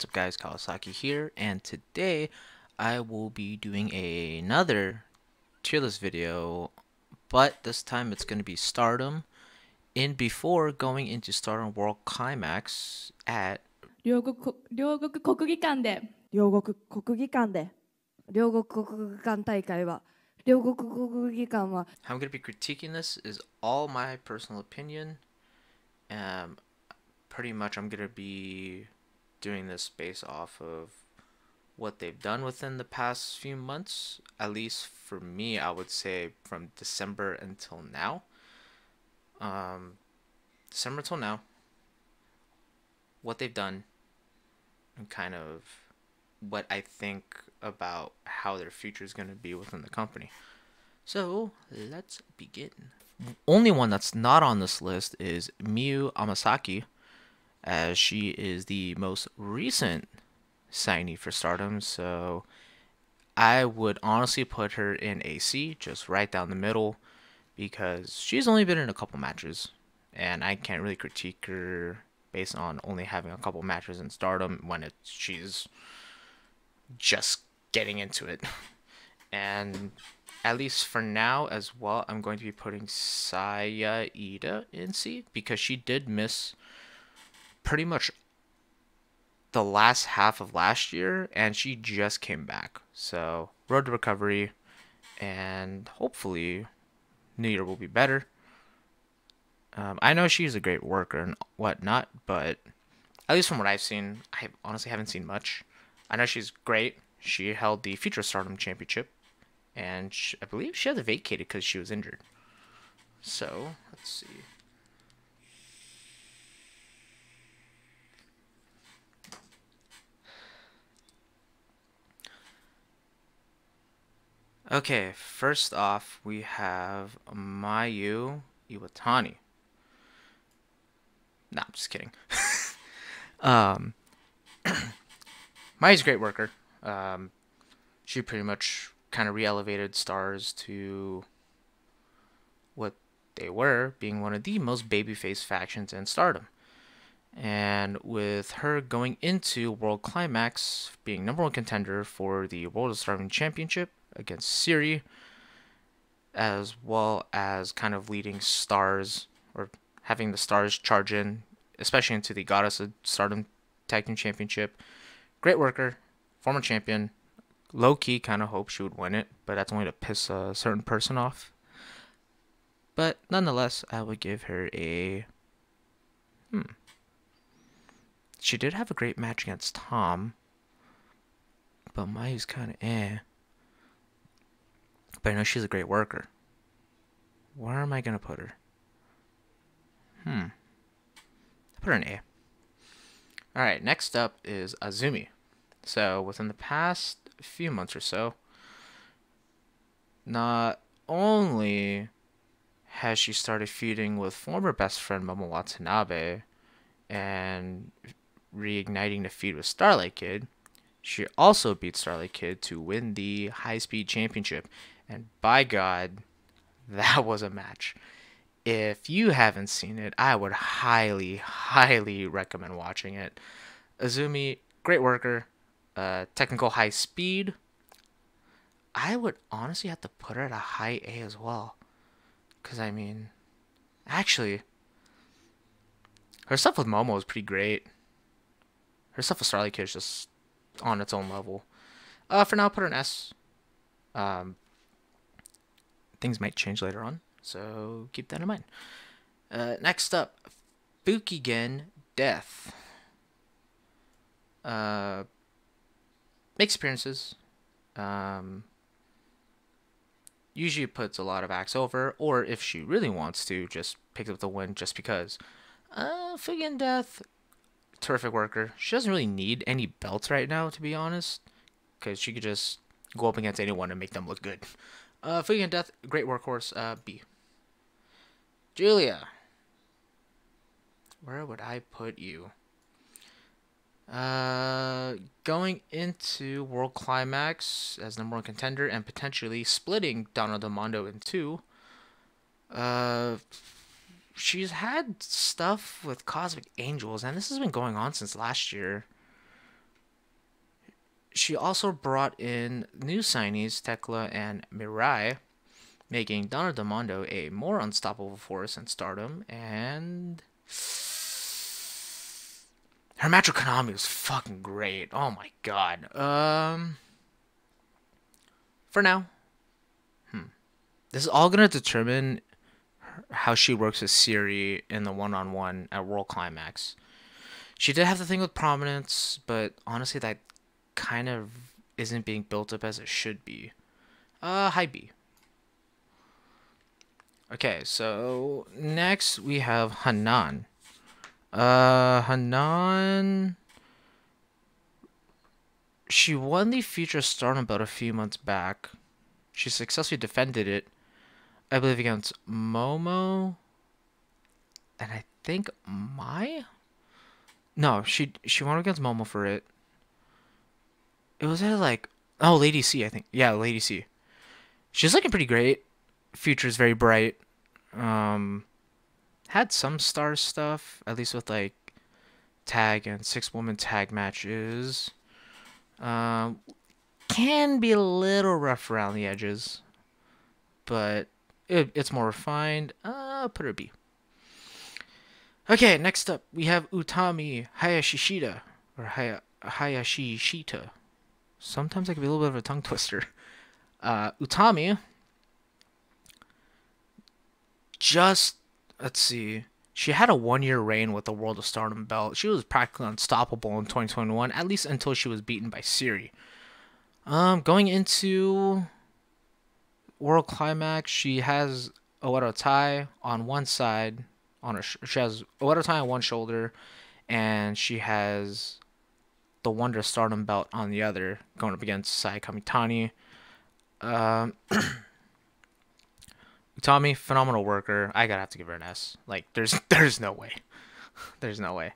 What's up guys, Kawasaki here, and today I will be doing another tier list video, but this time it's going to be Stardom, in before going into Stardom World Climax at 両国国技館で両国国技館大会は両国国技館は how I'm going to be critiquing this is all my personal opinion. Um, Pretty much I'm going to be doing this based off of what they've done within the past few months. At least for me, I would say from December until now. December till now, what they've done, and kind of what I think about how their future is going to be within the company. So let's begin. Only one that's not on this list is Mew Amasaki, as she is the most recent signee for Stardom. So I would honestly put her in AC, just right down the middle, because she's only been in a couple matches, and I can't really critique her based on only having a couple matches in Stardom when she's just getting into it. And at least for now as well, I'm going to be putting Sayaka in C, because she did miss pretty much the last half of last year, and she just came back. So road to recovery, and hopefully New Year will be better. I know she's a great worker and whatnot, but at least from what I've seen, I honestly haven't seen much. I know she's great. She held the Future Stardom Championship, and I believe she had to vacate it because she was injured. So, let's see. Okay, first off, we have Mayu Iwatani. Nah, I'm just kidding. Mayu's a great worker. She pretty much kind of re-elevated Stars to what they were, being one of the most babyface factions in Stardom. And with her going into World Climax, being number one contender for the World of Stardom Championship against Siri, as well as kind of leading Stars, or having the Stars charge in, especially into the Goddess of Stardom Tag Team Championship. Great worker, former champion. Low key, kind of hope she would win it, but that's only to piss a certain person off. But nonetheless, I would give her a. She did have a great match against Tom, but Mayu's kind of eh. But I know she's a great worker. Where am I gonna put her? I put her in A. Alright, next up is Azumi. So, within the past few months or so, not only has she started feuding with former best friend Momo Watanabe and reigniting the feud with Starlight Kid, she also beat Starlight Kid to win the High Speed Championship. And by God, that was a match. If you haven't seen it, I would highly, highly recommend watching it. Azumi, great worker, technical high speed. I would honestly have to put her at a high A as well. Because, I mean, actually, her stuff with Momo is pretty great. Her stuff with Starlight Kid is just on its own level. For now, I'll put her in S. Things might change later on, so keep that in mind. Next up, Fukigen Death. Makes appearances. Usually puts a lot of acts over, or if she really wants to, just picks up the win just because. Fukigen Death, terrific worker. She doesn't really need any belts right now, to be honest, because she could just go up against anyone and make them look good. Fukigen Death, great workhorse, B. Julia. Where would I put you? Going into World Climax as number one contender and potentially splitting Donna Del Mondo in two. She's had stuff with Cosmic Angels, and this has been going on since last year. she also brought in new signees Tecla and Mirai, making Donna Demondo a more unstoppable force in Stardom, and her match with Konami was fucking great. Oh my god. For now, this is all gonna determine how she works with Siri in the one-on-one at World Climax. She did have the thing with prominence, but honestly, that kind of isn't being built up as it should be. High B. Okay, so next we have Hanan. Hanan. She won the Future Stardom belt a few months back. She successfully defended it, I believe, against Momo, and I think Mai. No, she won against Momo for it. It was at like, oh, Lady C, I think. Yeah, Lady C. She's looking pretty great. Future's very bright. Had some star stuff, at least with like tag and 6-woman tag matches. Can be a little rough around the edges, but it's more refined. Put her a B. Okay, next up we have Utami Hayashishita, or Hayashishita. Sometimes it can be a little bit of a tongue twister. Utami, just, let's see, she had a 1-year reign with the World of Stardom belt. She was practically unstoppable in 2021, at least until she was beaten by Siri. Going into World Climax, she has Oedo Tai on one side, she has Oedo Tai on one shoulder, and she has the Wonder Stardom belt on the other, going up against Sayaka Kamitani. Utami, phenomenal worker. I gotta have to give her an S. Like, there's no way. There's no way.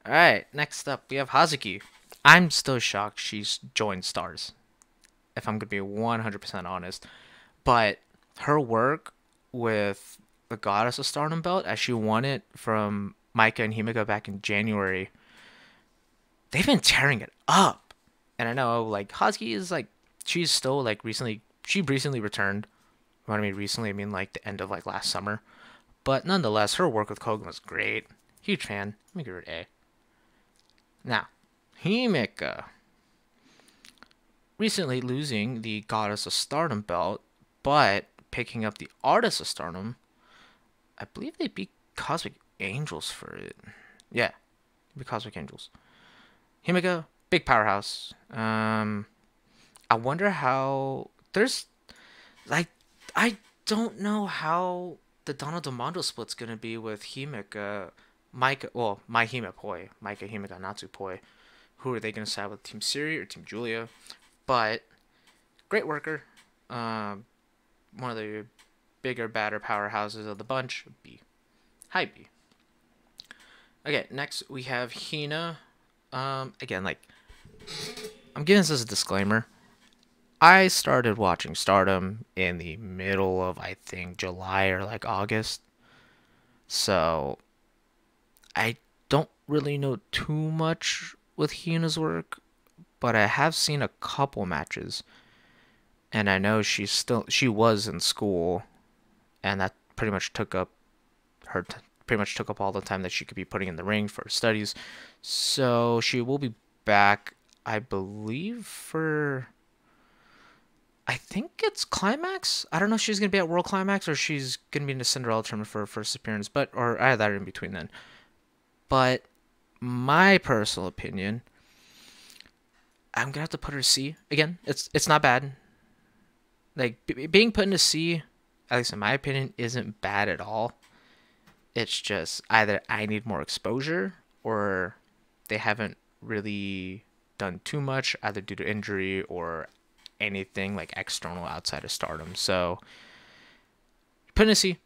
Alright, next up, we have Hazuki. I'm still shocked she's joined Stars, if I'm gonna be 100% honest. But her work with the Goddess of Stardom belt, as she won it from Maika and Himeka back in January, they've been tearing it up. And I know, like, Hazuki is, like, she's still, like, she recently returned. When I mean recently, I mean, like, the end of, like, last summer. But nonetheless, her work with Kogan was great. Huge fan. Let me give her an A. Now, Himeka. Recently losing the Goddess of Stardom belt, but picking up the Artist of Stardom. I believe they beat Cosmic Angels for it. Yeah, they beat Cosmic Angels. Himeka, big powerhouse. I wonder how there's, like, I don't know how the Donald Demondo split's gonna be with Himeka, Maika, well, My Hime Poi, Maika, Himeka, Natsu Poi. Who are they gonna side with, Team Siri or Team Julia? But great worker. One of the bigger, badder powerhouses of the bunch. B. High B. Okay, next we have Hina. Again, like, I'm giving this as a disclaimer. I started watching Stardom in the middle of, I think, July or like August. So I don't really know too much with Hina's work, but I have seen a couple matches. And I know she was in school, and that pretty much took up all the time that she could be putting in the ring for her studies. So she will be back, I believe, for, I think it's Climax. I don't know if she's gonna be at World Climax or she's gonna be in the Cinderella tournament for her first appearance, but or either in between then. But my personal opinion, I'm gonna have to put her C again. It's not bad. Like, being put into C, at least in my opinion, isn't bad at all. It's just either I need more exposure or they haven't really done too much, either due to injury or anything like external outside of Stardom. So put in a C.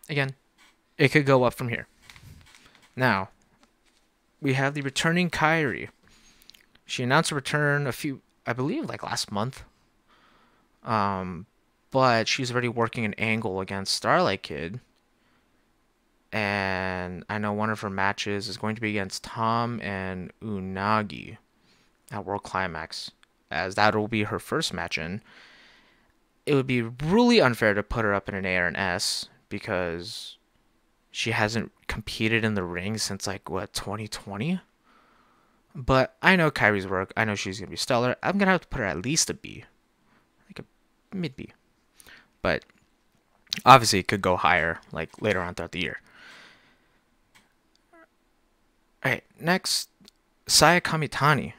Again, it could go up from here. Now, we have the returning Kairi. She announced a return I believe, like last month. But she's already working an angle against Starlight Kid. And I know one of her matches is going to be against Tom and Unagi. at World Climax, as that will be her first match in. It would be really unfair to put her up in an A or an S because she hasn't competed in the ring since like what, 2020. But I know Kairi's work. I know she's gonna be stellar. I'm gonna have to put her at least a B, like a mid B. But obviously, it could go higher like later on throughout the year. All right, next, Sayaka Kamitani.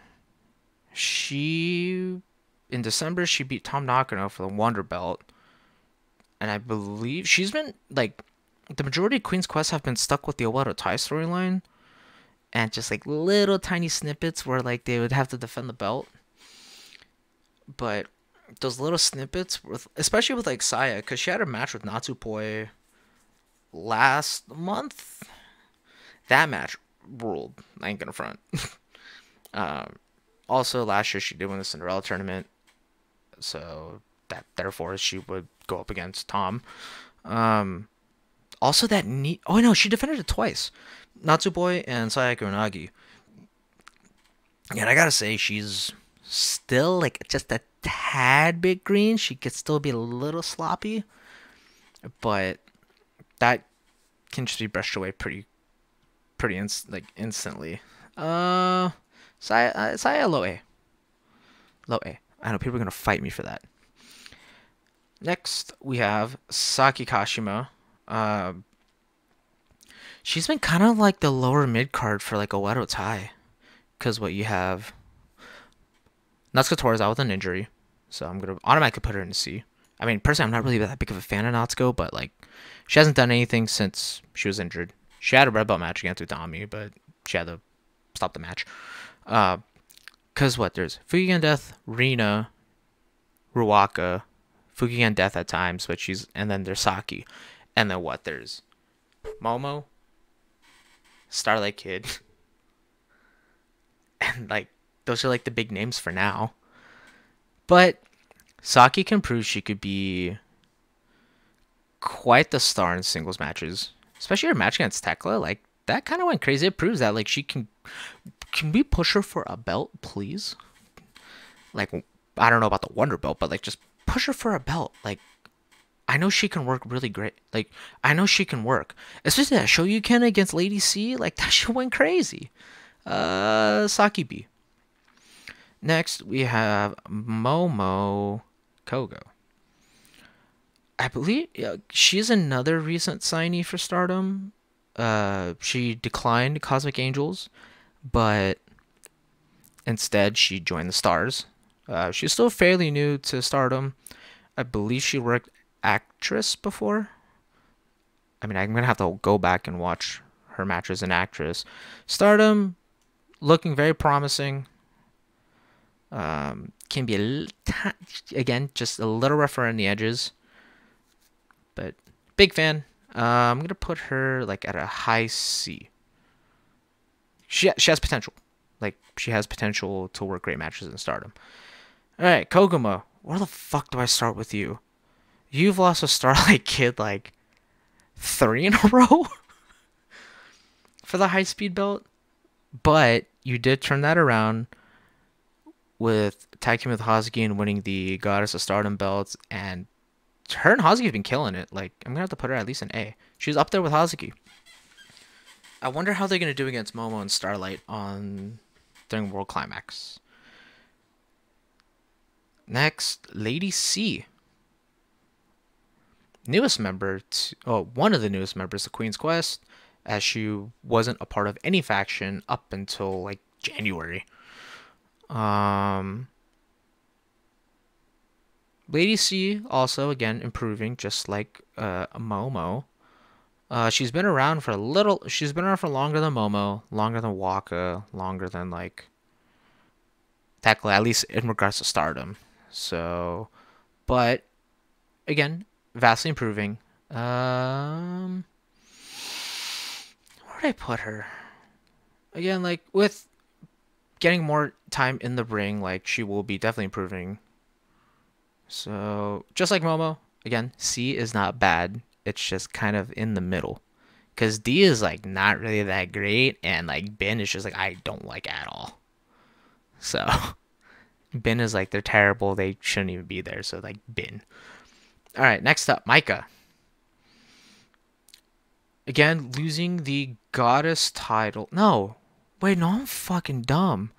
She in December she beat Tom Nakano for the Wonder Belt, and I believe she's been like the majority of Queen's Quest have been stuck with the Owato Tai storyline, and just like little tiny snippets where like they would have to defend the belt. But those little snippets, with especially with like Saya, because she had a match with Natsu Poi last month. That match ruled. I ain't gonna front. Also, last year she did win the Cinderella tournament, so that therefore she would go up against Tom. Also, that neat. Oh no, she defended it twice. Natsu Poi and Sayaka Unagi. And I gotta say, she's still like just a tad bit green. She could still be a little sloppy, but that can just be brushed away pretty instantly. Saya low A. Low A. I know people are gonna fight me for that. Next, we have Sakikashima. She's been kind of like the lower mid card for like Owato Tai, because what you have, Natsuko is out with an injury, so I'm gonna automatically put her in C. I mean, personally, I'm not really that big of a fan of Natsuko, but like, she hasn't done anything since she was injured. She had a red belt match against Utami, but she had to stop the match. Cause what, there's Fukigen Death, Rina, Rueka, Fukigen Death at times, but and then there's Saki, and then what, there's Momo, Starlight Kid, and like those are like the big names for now. But Saki can prove she could be quite the star in singles matches, especially her match against Tecla. Like that kind of went crazy. It proves that like she can we push her for a belt, please? Like, I don't know about the Wonder Belt, but like just push her for a belt. Like, I know she can work really great. Like, I know she can work. Especially that Shoryuken against Lady C. Like, that shit went crazy. Saki B. Next, we have Momo Kogo. I believe she's another recent signee for Stardom. She declined Cosmic Angels, but instead she joined the Stars. She's still fairly new to Stardom. I believe she worked actress before. I mean, I'm going to have to go back and watch her match as an actress. Stardom, looking very promising. Can be, again, just a little rough around the edges. But big fan. I'm going to put her like at a high C. She has potential. Like, she has potential to work great matches in Stardom. Alright, Koguma. Where the fuck do I start with you? You've lost a Starlight Kid like 3 in a row for the high speed belt. But you did turn that around with tag team with Hazuki and winning the Goddess of Stardom belts. And her and Hazuki have been killing it. Like, I'm going to have to put her at least an A. She's up there with Hazuki. I wonder how they're going to do against Momo and Starlight during World Climax. Next, Lady C. Newest member, one of the newest members of Queen's Quest, as she wasn't a part of any faction up until like January. Lady C also again improving, just like Momo. She's been around for longer than Momo, longer than Waka, longer than like Tecla, at least in regards to Stardom. So, but again, vastly improving. Where did I put her? Again, like with getting more time in the ring, like she will be definitely improving. So, just like Momo, again, C is not bad. It's just kind of in the middle. Because D is like not really that great, and like Ben is just like I don't like at all. So bin is like they're terrible. They shouldn't even be there. So like bin. All right, next up, Micah. Again, losing the goddess title. No, wait, no, I'm fucking dumb.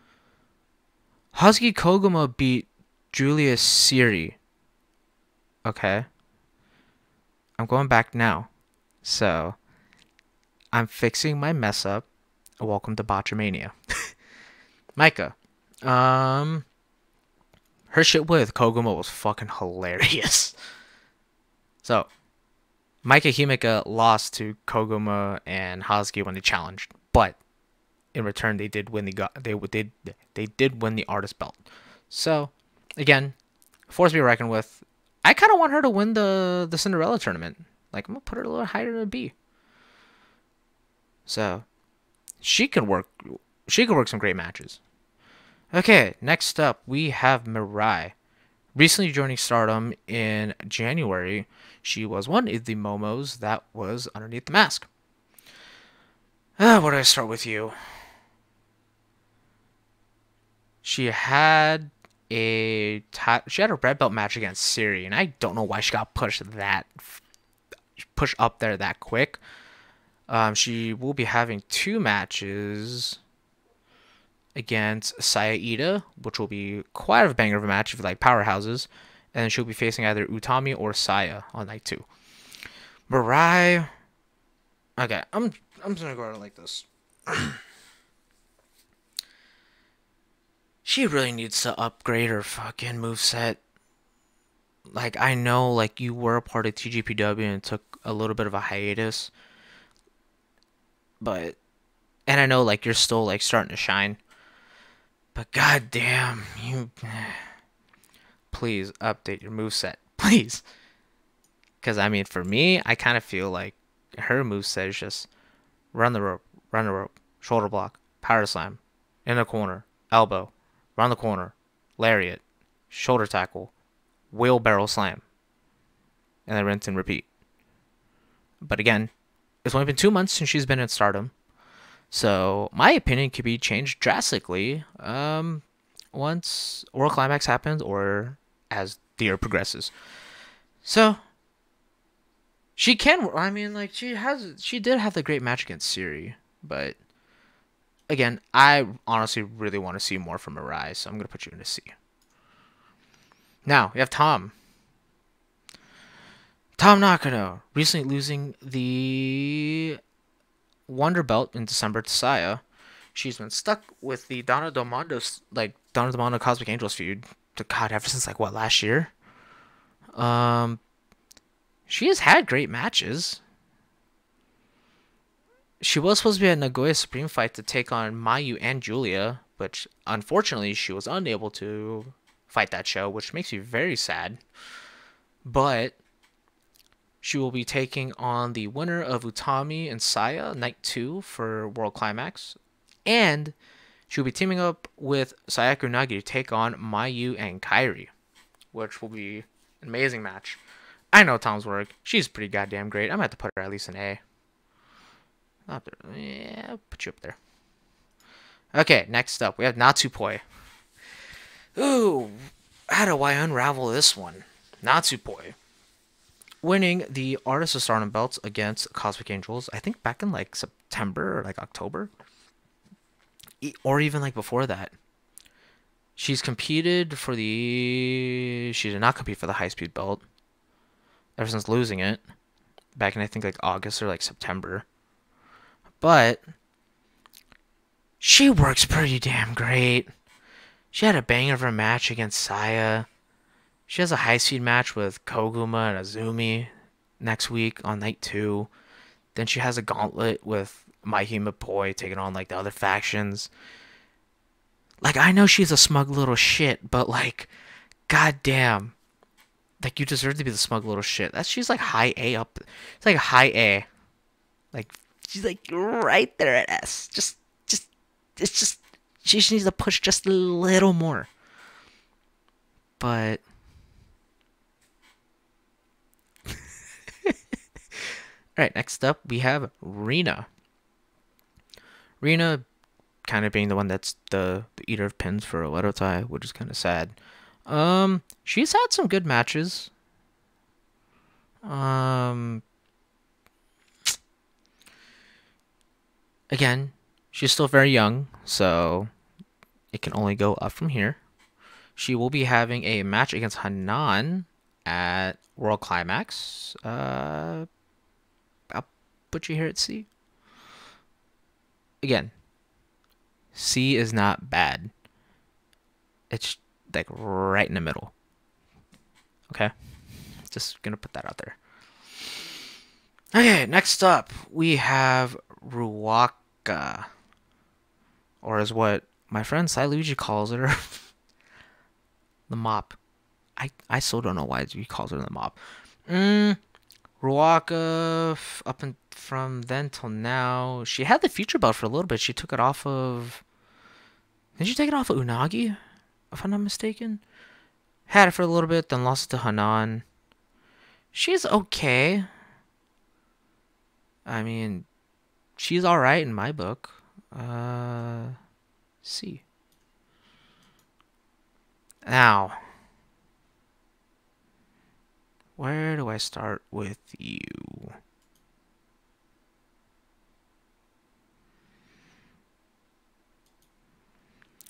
Hazuki Koguma beat Julius Siri. Okay, I'm going back now. So I'm fixing my mess up. Welcome to Botchamania. Micah. Her shit with Koguma was fucking hilarious. So, Micah Himeka lost to Koguma and Hazuki when they challenged, but in return they did win they did win the artist belt. So, again, force to be reckoned with. I kind of want her to win the Cinderella tournament. Like, I'm gonna put her a little higher than a B. So, she could work some great matches. Okay, next up we have Mirai. Recently joining Stardom in January, she was one of the Momos that was underneath the mask. Where do I start with you? She had a red belt match against Siri, and I don't know why she got pushed up there that quick. She will be having 2 matches against Saida, which will be quite a banger of a match if you like powerhouses, and she'll be facing either Utami or Saya on night 2. Mirai. Okay, I'm just gonna go out like this. She really needs to upgrade her fucking moveset. Like, I know, like, you were a part of TGPW and took a little bit of a hiatus. But, and I know, like, you're still, like, starting to shine. But goddamn, you... Please update your moveset. Please. Because, I mean, for me, I kind of feel like her moveset is just run the rope, shoulder block, power slam, in the corner, elbow, round the corner, lariat, shoulder tackle, wheelbarrow slam, and then rinse and repeat. But again, it's only been 2 months since she's been in Stardom, so my opinion could be changed drastically once World Climax happens or as the year progresses. So she can. I mean, like she did have the great match against Siri, but again, I honestly really want to see more from Mirai, so I'm gonna put you in a C. Now we have Tom. Tom Nakano recently losing the Wonder Belt in December to Saya. She's been stuck with the Donna Del Mondo Cosmic Angels feud to God ever since like what, last year. She has had great matches. She was supposed to be at Nagoya Supreme fight to take on Mayu and Julia, but unfortunately she was unable to fight that show, which makes me very sad. But she will be taking on the winner of Utami and Saya night 2 for World Climax, and she will be teaming up with Sayaka Unagi to take on Mayu and Kairi, which will be an amazing match. I know Tom's work. She's pretty goddamn great. I'm going to have to put her at least an A. Yeah, I'll put you up there. Okay, next up, we have Natsu Poi. Ooh, how do I unravel this one? Natsu Poi winning the Artist of Stardom belts against Cosmic Angels, I think back in like September or like October. Or even like before that. She did not compete for the high speed belt ever since losing it back in I think like August or like September. But she works pretty damn great. She had a banger of a match against Saya. She has a high speed match with Koguma and Azumi next week on night 2. Then she has a gauntlet with Mayu Poi taking on like the other factions. Like, I know she's a smug little shit, but like, goddamn, like, you deserve to be the smug little shit. She's like high A up. It's like a high A. Like, she's like right there at S. She just needs to push just a little more. But Alright, next up we have Rina. Rina kind of being the one that's the eater of pins for Oedotai, which is kind of sad. She's had some good matches. Again, she's still very young, so it can only go up from here. She will be having a match against Hanan at World Climax. I'll put you here at C. Again, C is not bad. It's like right in the middle. Okay? Just gonna put that out there. Okay, next up, we have Rueka. Or as what my friend Luigi calls her, the mop. I still don't know why he calls her the mop. Rueka, up and from then till now, she had the future belt for a little bit. She took it off of... Did she take it off of Unagi? If I'm not mistaken. Had it for a little bit, then lost it to Hanan. She's okay. I mean, she's alright in my book. C. Now, where do I start with you?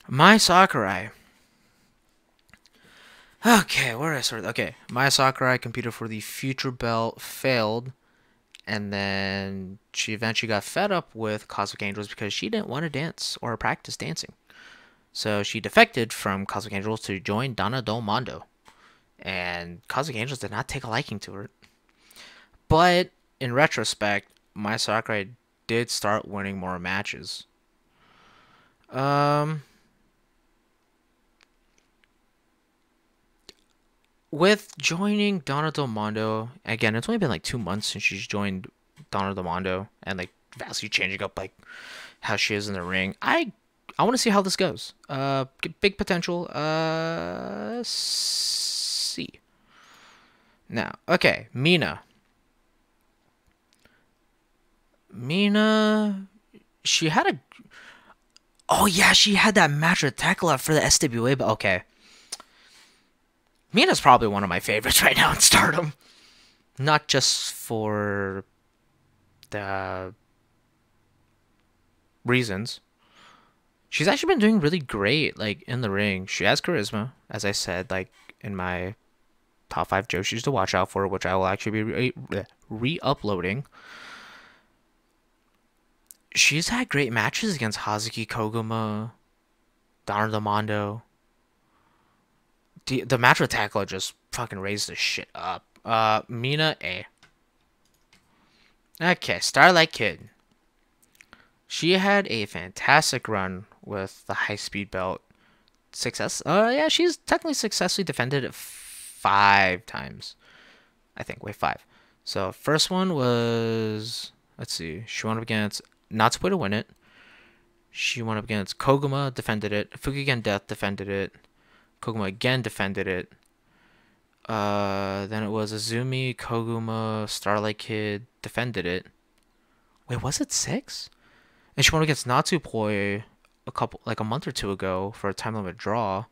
Mai Sakurai. Okay, where do I start? Okay, Mai Sakurai competed for the future belt, failed, and then she eventually got fed up with Cosmic Angels because she didn't want to dance or practice dancing. So she defected from Cosmic Angels to join Donna Del Mondo. And Cosmic Angels did not take a liking to her. But in retrospect, Mai Sakurai did start winning more matches. With joining Donna Del Mondo, again, it's only been like 2 months since she's joined Donna Del Mondo, and like vastly changing up like how she is in the ring. I want to see how this goes. Big potential. C. Now, okay, Mina. Mina, she had a... Oh yeah, she had that match with Tecla for the SWA, but okay. Mina's probably one of my favorites right now in Stardom. Not just for the reasons. She's actually been doing really great, like, in the ring. She has charisma, as I said, like, in my top 5 Joshis to watch out for, which I will actually be re-uploading. She's had great matches against Hazuki, Koguma, Donna Del Mondo. The match with Tecla just fucking raised the shit up. Mina A. Okay, Starlight Kid. She had a fantastic run with the high-speed belt. Yeah, she's technically successfully defended it 5 times. I think, wait, 5. So, first one was... Let's see. She went up against Natsu Poi to win it. She went up against Koguma, defended it. Fukigen Death defended it. Koguma again defended it. Then it was Azumi, Koguma, Starlight Kid defended it. Wait, was it 6? And she went against Natsu Poi a month or 2 ago for a time limit draw.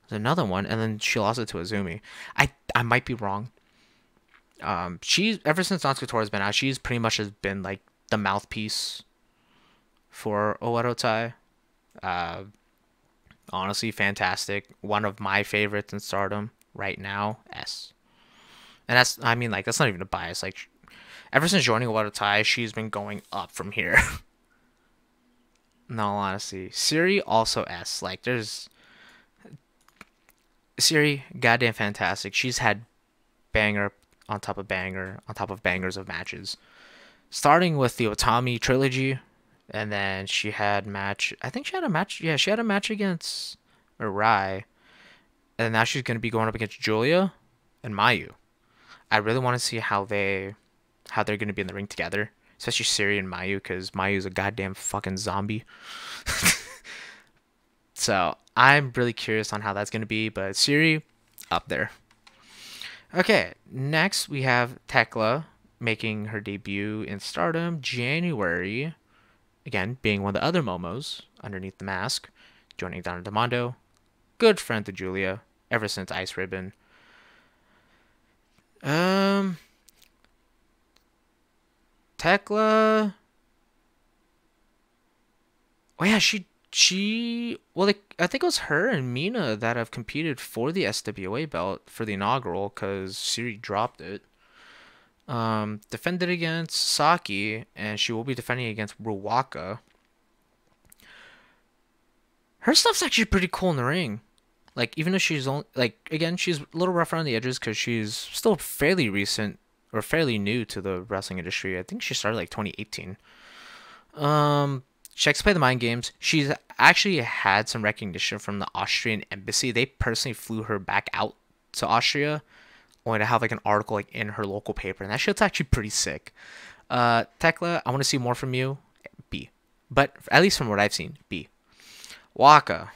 There's another one, and then she lost it to Azumi. I might be wrong. She's ever since Natsu Tori has been out, she's pretty much has been like the mouthpiece for Oedotai. Honestly, fantastic. One of my favorites in Stardom right now. S. And that's not even a bias. Like, ever since joining Oedotai, she's been going up from here. In all honesty, Siri also S. Like, there's Siri, goddamn fantastic. She's had banger on top of banger on top of bangers of matches. Starting with the Otami trilogy, and then she had match. I think she had a match. Yeah, she had a match against Mirai, and now she's gonna be going up against Julia and Mayu. I really want to see how they're gonna be in the ring together, especially Siri and Mayu, because Mayu's a goddamn fucking zombie. So I'm really curious on how that's gonna be, but Siri, up there. Okay, next we have Tecla making her debut in Stardom January. Again, being one of the other Momos. underneath the mask, joining Donna Demando, good friend to Julia ever since Ice Ribbon. Tecla. Oh yeah, well, like, I think it was her and Mina that have competed for the SWA belt for the inaugural because Siri dropped it. Defended against Saki, and she will be defending against Rueka. Her stuff's actually pretty cool in the ring. Like, even though she's only, like, again, she's a little rough around the edges because she's still fairly recent or fairly new to the wrestling industry. I think she started like 2018. She likes to play the mind games. She's actually had some recognition from the Austrian embassy. They personally flew her back out to Austria, only to have like an article like in her local paper, and that shit's actually pretty sick. Tecla, I want to see more from you. B, but at least from what I've seen, B. Waka,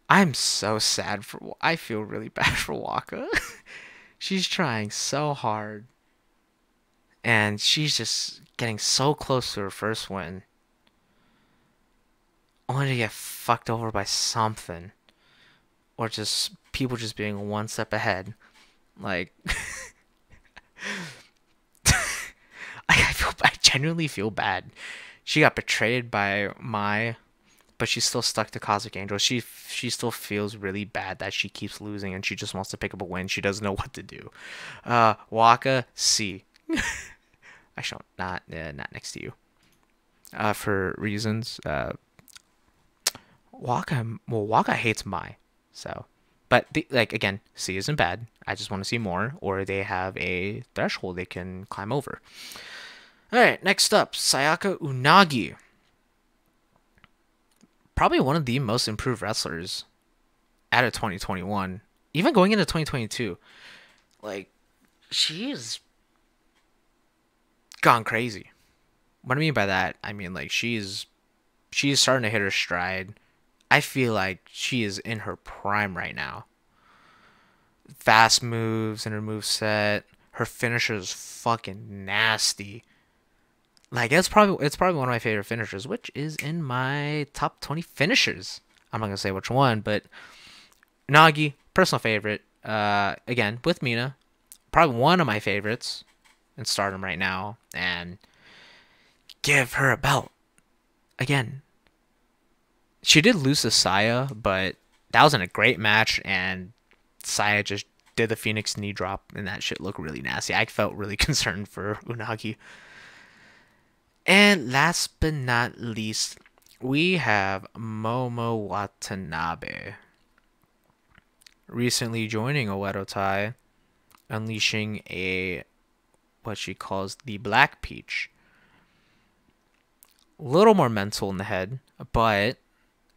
I'm so sad for. I feel really bad for Waka. She's trying so hard, and she's just getting so close to her first win, only to get fucked over by something, or just people just being one step ahead. Like, I genuinely feel bad. She got betrayed by Mai, but she's still stuck to Cosmic Angel. She still feels really bad that she keeps losing, and she just wants to pick up a win. She doesn't know what to do. Waka C. Actually, not next to you. For reasons. Waka hates Mai, so. But like again, C isn't bad. I just want to see more, or they have a threshold they can climb over. All right, next up, Sayaka Unagi. Probably one of the most improved wrestlers out of 2021, even going into 2022. Like, she's gone crazy. What I mean by that, I mean like she's starting to hit her stride. I feel like she is in her prime right now. Fast moves in her moveset. Her finisher is fucking nasty. Like, it's probably one of my favorite finishers, which is in my top 20 finishers. I'm not gonna say which one, but Nagi, personal favorite. Again, with Mina, probably one of my favorites in Stardom right now, and give her a belt. Again, she did lose to Saya, but that was in a great match, and Saya just did the Phoenix knee drop, and that shit looked really nasty. I felt really concerned for Unagi. And last but not least, we have Momo Watanabe. Recently joining Oedo Tai, unleashing what she calls the Black Peach. A little more mental in the head, but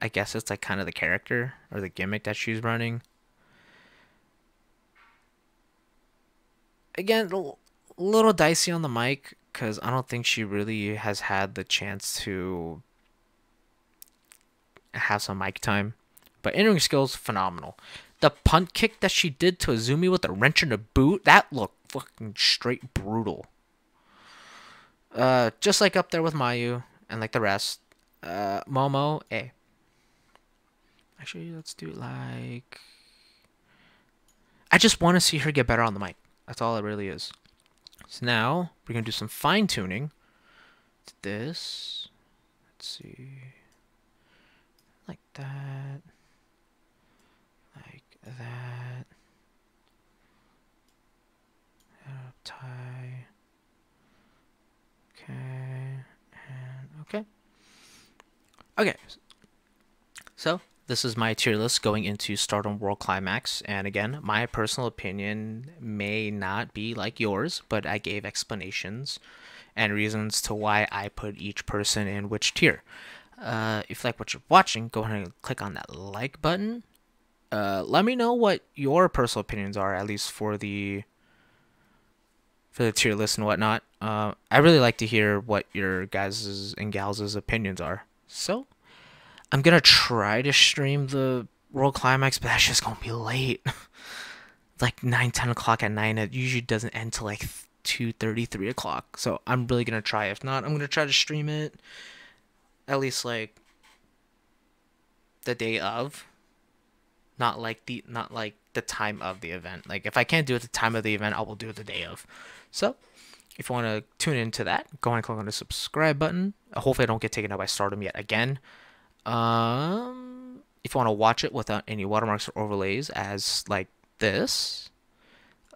I guess it's like kind of the character or the gimmick that she's running. Again, a little dicey on the mic, because I don't think she really has had the chance to have some mic time. But in-ring skills, phenomenal. The punt kick that she did to Azumi with the wrench in the boot, that looked fucking straight brutal. Just like up there with Mayu and like the rest. Momo, A. Actually, let's do it like... I just want to see her get better on the mic. That's all it really is. So now, we're going to do some fine-tuning to this. Let's see. Like that. Like that. Up tie. Okay. And okay. Okay. So, this is my tier list going into Stardom World Climax. And again, my personal opinion may not be like yours, but I gave explanations and reasons to why I put each person in which tier. If you like what you're watching, go ahead and click on that like button. Let me know what your personal opinions are, at least for the tier list and whatnot. I really like to hear what your guys' and gals' opinions are. So, I'm gonna try to stream the World Climax, but that's just gonna be late. Like 9, 10 o'clock at night. It usually doesn't end till like 2:30, 3 o'clock. So I'm really gonna try. If not, I'm gonna try to stream it at least like the day of, not like the time of the event. Like if I can't do it the time of the event, I will do it the day of. So if you want to tune into that, go ahead and click on the subscribe button. Hopefully I don't get taken out by Stardom yet again. If you want to watch it without any watermarks or overlays as like this,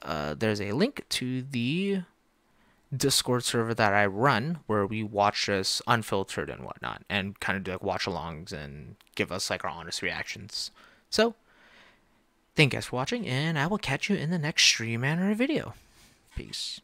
there's a link to the Discord server that I run where we watch this unfiltered and whatnot and kind of do like watch alongs and give us like our honest reactions. So thank you guys for watching, and I will catch you in the next stream and or video. Peace.